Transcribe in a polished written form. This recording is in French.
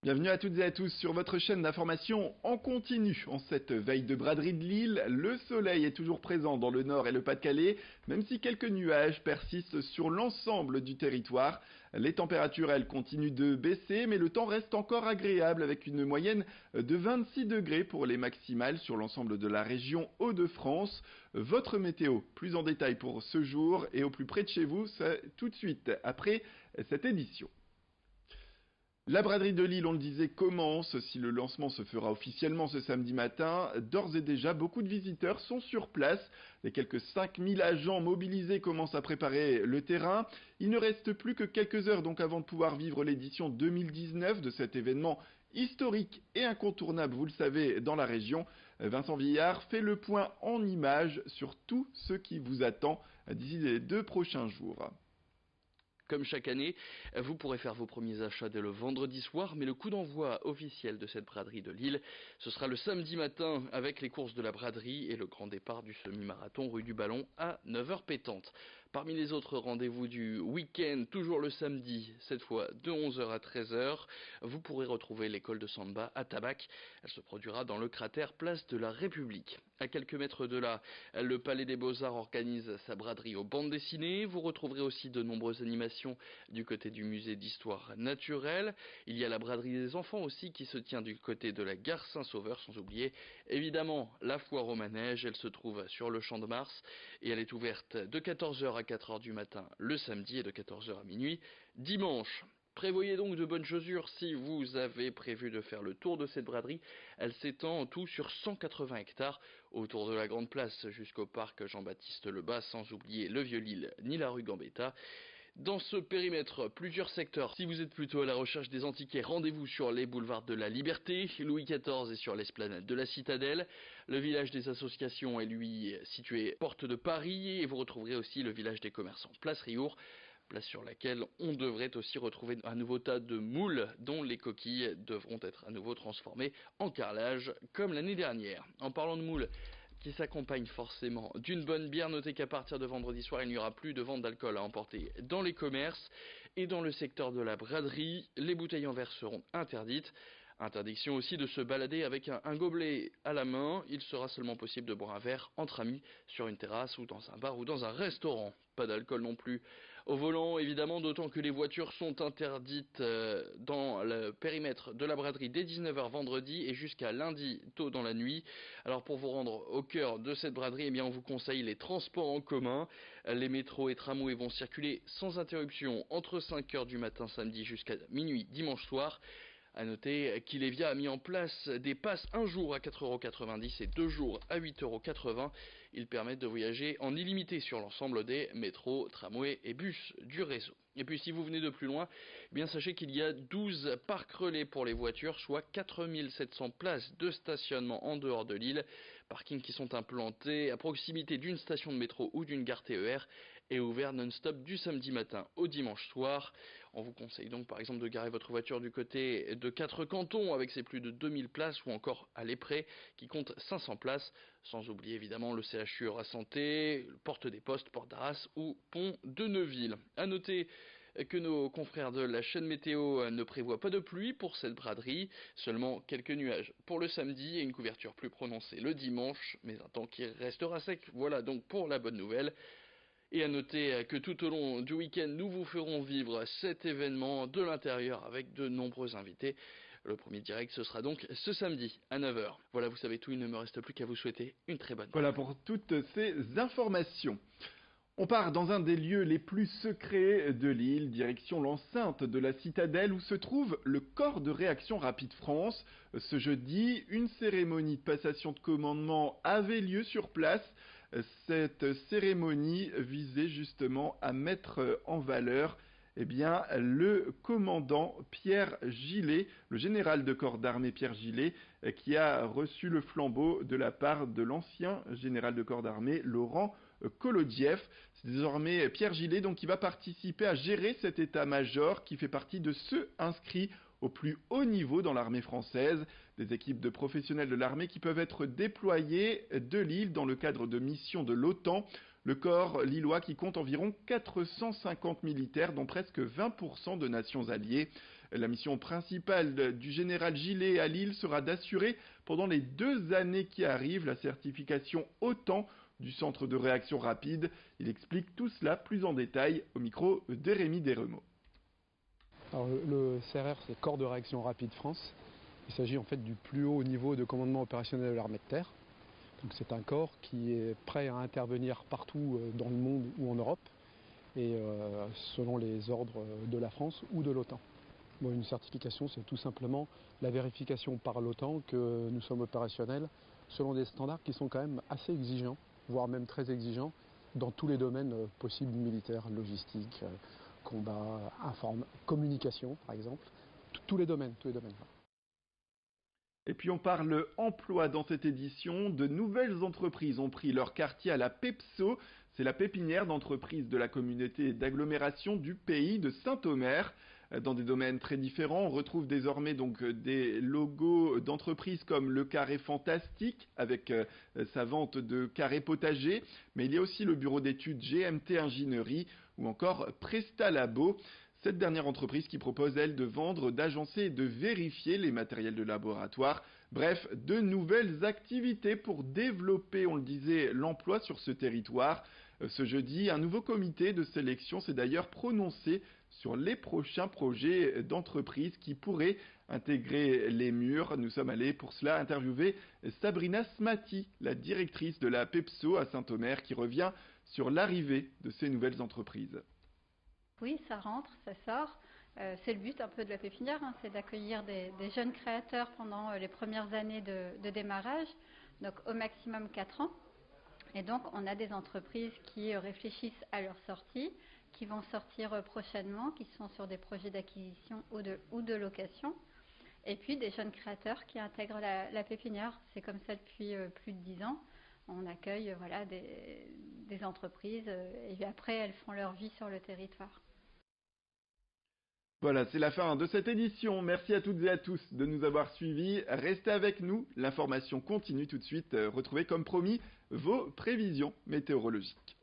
Bienvenue à toutes et à tous sur votre chaîne d'information en continu. En cette veille de braderie de Lille, le soleil est toujours présent dans le nord et le Pas-de-Calais, même si quelques nuages persistent sur l'ensemble du territoire. Les températures, elles, continuent de baisser, mais le temps reste encore agréable avec une moyenne de 26 degrés pour les maximales sur l'ensemble de la région Hauts-de-France. Votre météo, plus en détail pour ce jour et au plus près de chez vous, c'est tout de suite après cette édition. La braderie de Lille, on le disait, commence. Si le lancement se fera officiellement ce samedi matin, d'ores et déjà, beaucoup de visiteurs sont sur place. Les quelques 5000 agents mobilisés commencent à préparer le terrain. Il ne reste plus que quelques heures donc avant de pouvoir vivre l'édition 2019 de cet événement historique et incontournable, vous le savez, dans la région. Vincent Villard fait le point en images sur tout ce qui vous attend d'ici les 2 prochains jours. Comme chaque année, vous pourrez faire vos premiers achats dès le vendredi soir, mais le coup d'envoi officiel de cette braderie de Lille, ce sera le samedi matin avec les courses de la braderie et le grand départ du semi-marathon rue du Ballon à 9h pétante. Parmi les autres rendez-vous du week-end, toujours le samedi, cette fois de 11h à 13h, vous pourrez retrouver l'école de Samba à Tabac. Elle se produira dans le cratère Place de la République. À quelques mètres de là, le Palais des Beaux-Arts organise sa braderie aux bandes dessinées. Vous retrouverez aussi de nombreuses animations du côté du musée d'histoire naturelle. Il y a la braderie des enfants aussi qui se tient du côté de la gare Saint-Sauveur, sans oublier évidemment la foire au manège. Elle se trouve sur le Champ de Mars et elle est ouverte de 14h à 4h du matin le samedi et de 14h à minuit dimanche. Prévoyez donc de bonnes chaussures si vous avez prévu de faire le tour de cette braderie. Elle s'étend en tout sur 180 hectares autour de la Grande Place jusqu'au parc Jean-Baptiste Lebas, sans oublier le Vieux-Lille ni la rue Gambetta. Dans ce périmètre, plusieurs secteurs. Si vous êtes plutôt à la recherche des antiquaires, rendez-vous sur les boulevards de la Liberté, Louis XIV et sur l'esplanade de la Citadelle. Le village des associations est lui situé porte de Paris et vous retrouverez aussi le village des commerçants, place Riour. Place sur laquelle on devrait aussi retrouver un nouveau tas de moules dont les coquilles devront être à nouveau transformées en carrelage comme l'année dernière. En parlant de moules qui s'accompagne forcément d'une bonne bière, notez qu'à partir de vendredi soir, il n'y aura plus de vente d'alcool à emporter dans les commerces et dans le secteur de la braderie, les bouteilles en verre seront interdites. Interdiction aussi de se balader avec un gobelet à la main. Il sera seulement possible de boire un verre entre amis sur une terrasse ou dans un bar ou dans un restaurant. Pas d'alcool non plus au volant, évidemment, d'autant que les voitures sont interdites dans le périmètre de la braderie dès 19h vendredi et jusqu'à lundi tôt dans la nuit. Alors pour vous rendre au cœur de cette braderie, eh bien, on vous conseille les transports en commun. Les métros et tramways vont circuler sans interruption entre 5h du matin samedi jusqu'à minuit dimanche soir. A noter qu'Ilevia a mis en place des passes un jour à 4,90 € et 2 jours à 8,80 €. Ils permettent de voyager en illimité sur l'ensemble des métros, tramways et bus du réseau. Et puis si vous venez de plus loin, eh bien sachez qu'il y a 12 parcs relais pour les voitures, soit 4700 places de stationnement en dehors de l'île. Parkings qui sont implantés à proximité d'une station de métro ou d'une gare TER et ouverts non-stop du samedi matin au dimanche soir. On vous conseille donc par exemple de garer votre voiture du côté de 4 cantons avec ses plus de 2000 places ou encore à l'Épré qui compte 500 places, sans oublier évidemment le CHU Santé, Porte des Postes, Porte d'Arras ou Pont de Neuville. A noter que nos confrères de la chaîne météo ne prévoient pas de pluie pour cette braderie, seulement quelques nuages pour le samedi et une couverture plus prononcée le dimanche, mais un temps qui restera sec. Voilà donc pour la bonne nouvelle. Et à noter que tout au long du week-end, nous vous ferons vivre cet événement de l'intérieur avec de nombreux invités. Le premier direct, ce sera donc ce samedi à 9h. Voilà, vous savez tout, il ne me reste plus qu'à vous souhaiter une très bonne Voilà braderie. pour toutes ces informations. On part dans un des lieux les plus secrets de l'île, direction l'enceinte de la Citadelle où se trouve le corps de réaction rapide France. Ce jeudi, une cérémonie de passation de commandement avait lieu sur place. Cette cérémonie visait justement à mettre en valeur le commandant Pierre Gillet, le général de corps d'armée Pierre Gillet, qui a reçu le flambeau de la part de l'ancien général de corps d'armée Laurent Kolodiev. C'est désormais Pierre Gillet donc qui va participer à gérer cet état-major qui fait partie de ceux inscrits au plus haut niveau dans l'armée française, des équipes de professionnels de l'armée qui peuvent être déployées de l'île dans le cadre de missions de l'OTAN. Le corps lillois qui compte environ 450 militaires, dont presque 20% de nations alliées. La mission principale du général Gillet à Lille sera d'assurer pendant les 2 années qui arrivent la certification OTAN du centre de réaction rapide. Il explique tout cela plus en détail au micro d'Érémy Desremeaux. Alors, le CRR, c'est Corps de réaction rapide France. Il s'agit en fait du plus haut niveau de commandement opérationnel de l'armée de terre. Donc c'est un corps qui est prêt à intervenir partout dans le monde ou en Europe, et selon les ordres de la France ou de l'OTAN. Bon, une certification, c'est tout simplement la vérification par l'OTAN que nous sommes opérationnels selon des standards qui sont quand même assez exigeants, voire même très exigeants, dans tous les domaines possibles militaires, logistique, combat, communication par exemple, tous les domaines. Et puis on parle emploi dans cette édition. De nouvelles entreprises ont pris leur quartier à la PEPSO. C'est la pépinière d'entreprises de la communauté d'agglomération du pays de Saint-Omer. Dans des domaines très différents, on retrouve désormais donc des logos d'entreprises comme Le Carré Fantastique avec sa vente de carrés potagers, mais il y a aussi le bureau d'études GMT Ingénierie ou encore Presta Labo. Cette dernière entreprise qui propose, elle, de vendre, d'agencer et de vérifier les matériels de laboratoire. Bref, de nouvelles activités pour développer, on le disait, l'emploi sur ce territoire. Ce jeudi, un nouveau comité de sélection s'est d'ailleurs prononcé sur les prochains projets d'entreprise qui pourraient intégrer les murs. Nous sommes allés pour cela interviewer Sabrina Smati, la directrice de la PEPSO à Saint-Omer, qui revient sur l'arrivée de ces nouvelles entreprises. Oui, ça rentre, ça sort. C'est le but un peu de la pépinière, c'est d'accueillir des jeunes créateurs pendant les premières années de démarrage, donc au maximum 4 ans. Et donc on a des entreprises qui réfléchissent à leur sortie, qui vont sortir prochainement, qui sont sur des projets d'acquisition ou de location. Et puis des jeunes créateurs qui intègrent la pépinière. C'est comme ça depuis plus de 10 ans. On accueille des entreprises et puis après elles font leur vie sur le territoire. Voilà, c'est la fin de cette édition. Merci à toutes et à tous de nous avoir suivis. Restez avec nous, l'information continue tout de suite. Retrouvez comme promis vos prévisions météorologiques.